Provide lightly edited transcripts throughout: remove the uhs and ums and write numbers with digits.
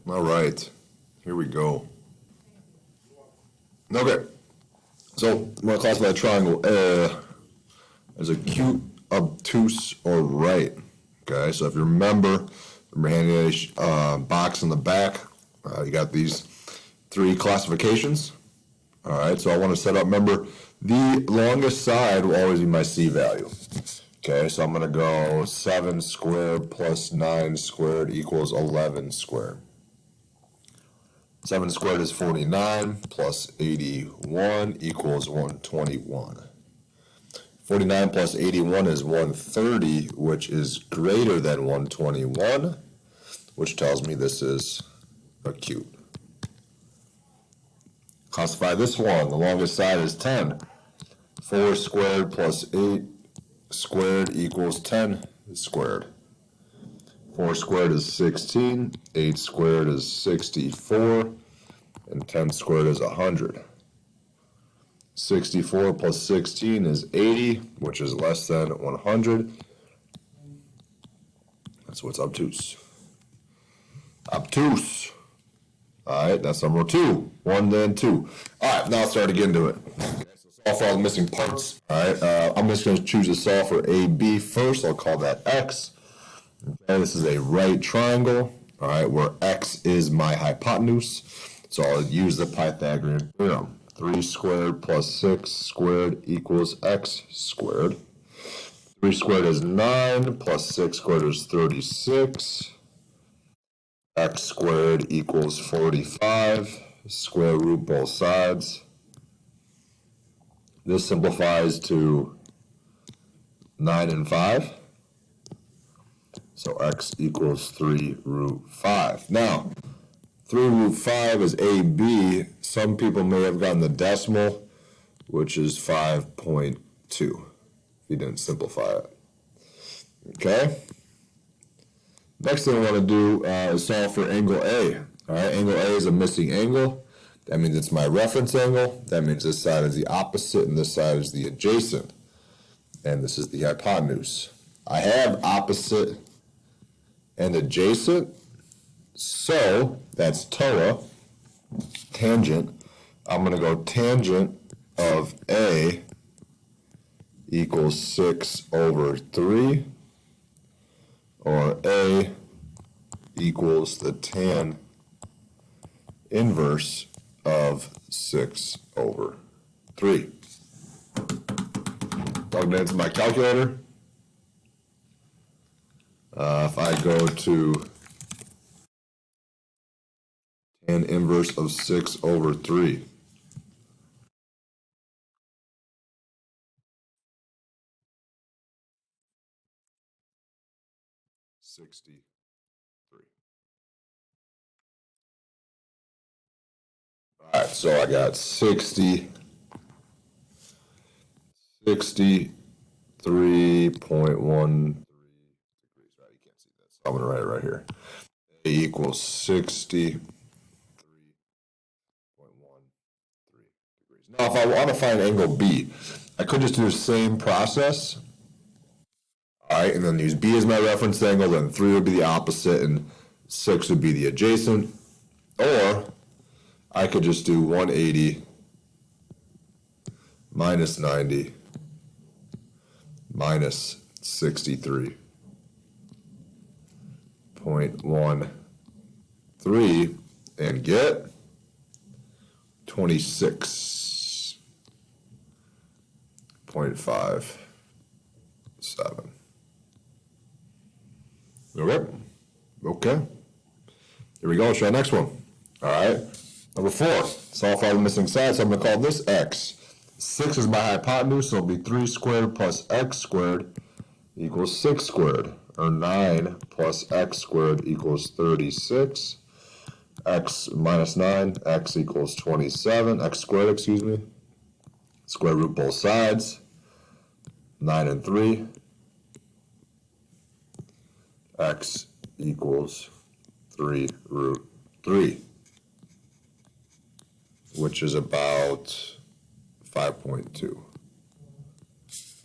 All right, here we go. Okay, so I'm going to classify a triangle as acute, obtuse, or right. Okay, so if you remember handing a box in the back, you got these three classifications. All right, so I want to set up, remember, the longest side will always be my C value. Okay, so I'm going to go 7 squared plus 9 squared equals 11 squared. 7 squared is 49 plus 81 equals 121. 49 plus 81 is 130, which is greater than 121, which tells me this is acute. Classify this one. The longest side is 10. 4 squared plus 8 squared equals 10 squared. 4 squared is 16, 8 squared is 64, and 10 squared is 100. 64 plus 16 is 80, which is less than 100. That's what's obtuse. Obtuse. All right, that's number 2. 1, then 2. All right, now let's start to get into it. Okay, so solve for all the missing parts. All right, I'm just going to choose to solve for AB first. I'll call that X. Okay, this is a right triangle, all right, where X is my hypotenuse. So I'll use the Pythagorean theorem. 3 squared plus 6 squared equals X squared. 3 squared is 9, plus 6 squared is 36. X squared equals 45. Square root both sides. This simplifies to 9 and 5. So X equals 3 root 5. Now, 3 root 5 is AB. Some people may have gotten the decimal, which is 5.2, if you didn't simplify it. Okay? Next thing I want to do is solve for angle A. All right, angle A is a missing angle. That means it's my reference angle. That means this side is the opposite and this side is the adjacent. And this is the hypotenuse. I have opposite and adjacent. So that's TOA, tangent. I'm going to go tangent of A equals 6 over 3, or A equals the tan inverse of 6 over 3. Plug it into my calculator. If I go to tan inverse of 6 over 3. $63. All right, so I got 63.13 degrees. Right, you can't see that, so I'm gonna write it right here. A equals 63.13 degrees. Now, if I want to find angle B, I could just do the same process. All right, and then use B as my reference angle, then 3 would be the opposite, and 6 would be the adjacent. Or I could just do 180 minus 90 minus 63.13 and get 26.57. Okay. Here we go. Let's try the next one. All right. Number 4. Solve for all the missing sides. So I'm going to call this X. 6 is my hypotenuse, so it'll be 3 squared plus X squared equals 6 squared. Or 9 plus X squared equals 36. X minus 9, X equals 27. X squared, excuse me. Square root both sides. 9 and 3. X equals 3 root 3, which is about 5.2.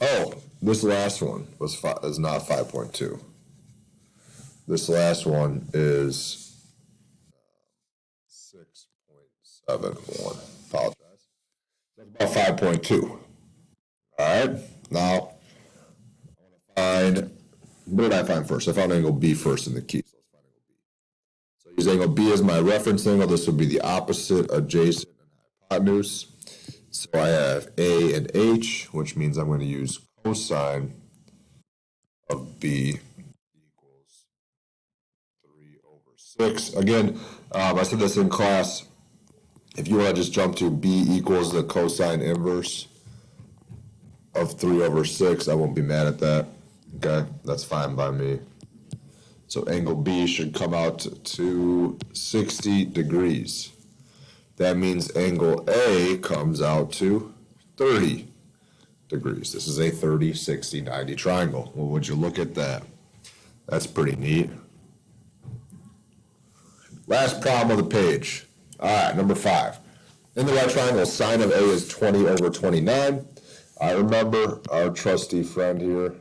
Oh, this last one is not 5.2. This last one is 6.71. Apologize. That's about 5.2. All right. Now, what did I find first? I found angle B first in the key. So let's find angle B. So I use angle B as my reference angle. This would be the opposite, adjacent, and hypotenuse. So I have A and H, which means I'm going to use cosine of B equals 3/6. Again, I said this in class. If you want to just jump to B equals the cosine inverse of 3/6, I won't be mad at that. Okay, that's fine by me. So angle B should come out to 60 degrees. That means angle A comes out to 30 degrees. This is a 30, 60, 90 triangle. Well, would you look at that? That's pretty neat. Last problem of the page. All right, number 5. In the right triangle, sine of A is 20/29. I remember our trusty friend here.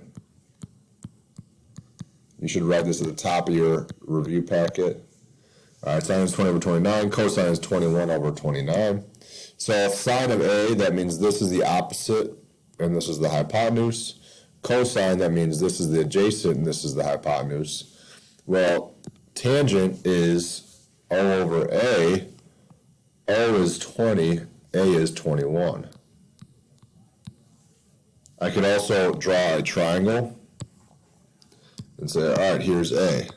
You should write this at the top of your review packet. All right, sine is 20/29. Cosine is 21/29. So if sine of A, that means this is the opposite, and this is the hypotenuse. Cosine, that means this is the adjacent, and this is the hypotenuse. Well, tangent is O over A. O is 20, A is 21. I could also draw a triangle and say, all right, here's A.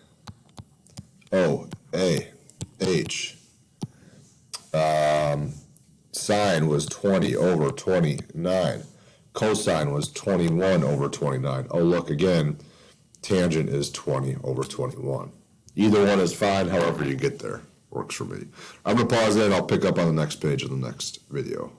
O, A, H. Sine was 20/29. Cosine was 21/29. Oh, look, again, tangent is 20/21. Either one is fine, however you get there. Works for me. I'm going to pause there and I'll pick up on the next page of the next video.